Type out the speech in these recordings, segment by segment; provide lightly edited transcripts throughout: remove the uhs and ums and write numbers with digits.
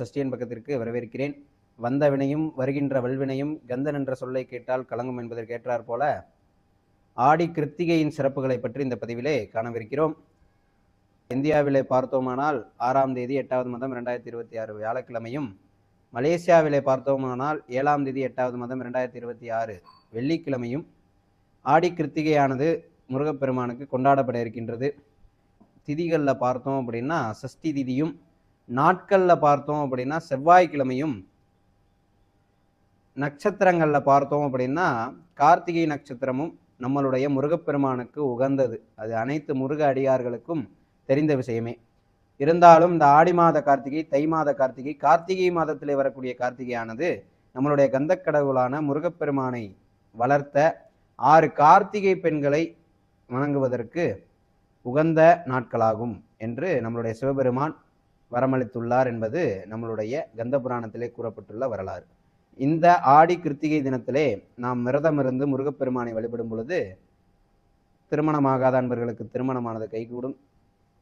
சஷ்டியன் பக்கத்திற்கு வரவேற்கிறேன். வந்த வினையும் வருகின்ற வல்வினையும் கந்தன் என்ற சொல்லை கேட்டால் கலங்கும் என்பதற்கேற்றாற் போல ஆடி கிருத்திகையின் சிறப்புகளை பற்றி இந்த பதிவிலே காணவிருக்கிறோம். இந்தியாவிலே பார்த்தோமானால் 6ஆம் தேதி 8வது மாதம் 2026 வியாழக்கிழமையும், மலேசியாவிலே பார்த்தோமானால் 7ஆம் தேதி 8வது மாதம் 2026 வெள்ளிக்கிழமையும் ஆடி கிருத்திகையானது முருகப்பெருமானுக்கு கொண்டாடப்பட இருக்கின்றது. திதிகளில் பார்த்தோம் அப்படின்னா சஷ்டி திதியும், நாட்களில் பார்த்தோம் அப்படின்னா செவ்வாய்க்கிழமையும், நட்சத்திரங்களில் பார்த்தோம் அப்படின்னா கார்த்திகை நட்சத்திரமும் நம்மளுடைய முருகப்பெருமானுக்கு உகந்தது. அது அனைத்து முருக அடியார்களுக்கும் தெரிந்த விஷயமே. இருந்தாலும் இந்த ஆடி மாத கார்த்திகை, தை மாத கார்த்திகை, கார்த்திகை மாதத்திலே வரக்கூடிய கார்த்திகையானது நம்மளுடைய கந்தக்கடவுளான முருகப்பெருமானை வளர்த்த 6 கார்த்திகை பெண்களை வணங்குவதற்கு உகந்த நாட்களாகும் என்று நம்மளுடைய சிவபெருமான் வரமளித்துள்ளார் என்பது நம்மளுடைய கந்த புராணத்திலே கூறப்பட்டுள்ள வரலாறு. இந்த ஆடி கிருத்திகை தினத்திலே நாம் விரதமிருந்து முருகப்பெருமானை வழிபடும் பொழுது திருமணமாகாத அன்பர்களுக்கு திருமணமானது கைகூடும்,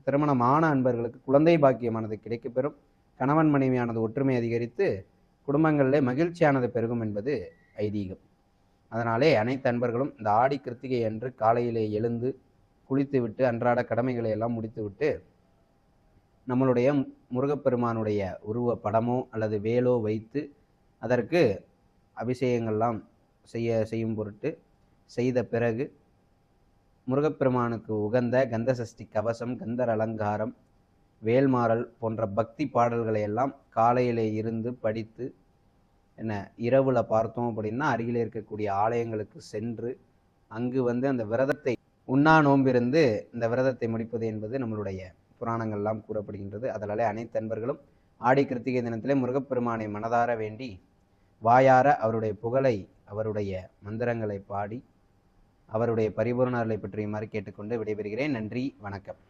திருமணமான அன்பர்களுக்கு குழந்தை பாக்கியமானது கிடைக்கப்பெறும், கணவன் மனைவியானது ஒற்றுமை அதிகரித்து குடும்பங்களிலே மகிழ்ச்சியானது பெருகும் என்பது ஐதீகம். அதனாலே அனைத்து அன்பர்களும் இந்த ஆடி கிருத்திகை அன்று காலையிலே எழுந்து குளித்துவிட்டு அன்றாட கடமைகளை எல்லாம் முடித்துவிட்டு நம்மளுடைய முருகப்பெருமானுடைய உருவ படமோ அல்லது வேலோ வைத்து அதற்கு அபிஷேகங்கள்லாம் செய்யும் பொருட்டு செய்த பிறகு முருகப்பெருமானுக்கு உகந்த கந்த சஷ்டி கவசம், கந்தர் அலங்காரம், வேல்மாறல் போன்ற பக்தி பாடல்களை எல்லாம் காலையிலே இருந்து படித்து இரவுல பார்த்தோம் அப்படின்னா அருகிலே இருக்கக்கூடிய ஆலயங்களுக்கு சென்று அங்கு அந்த விரதத்தை உண்ணா நோம்பிருந்து இந்த விரதத்தை முடிப்பது என்பது நம்மளுடைய புராணங்கள்லாம் கூறப்படுகின்றது. அதனாலே அனைத்து அன்பர்களும் ஆடி கிருத்திகை தினத்திலே முருகப்பெருமானை மனதார வேண்டி வாயார அவருடைய புகழை, அவருடைய மந்திரங்களை பாடி அவருடைய பரிபூரணர்களை பற்றியுமாறு கேட்டுக்கொண்டு விடைபெறுகிறேன். நன்றி, வணக்கம்.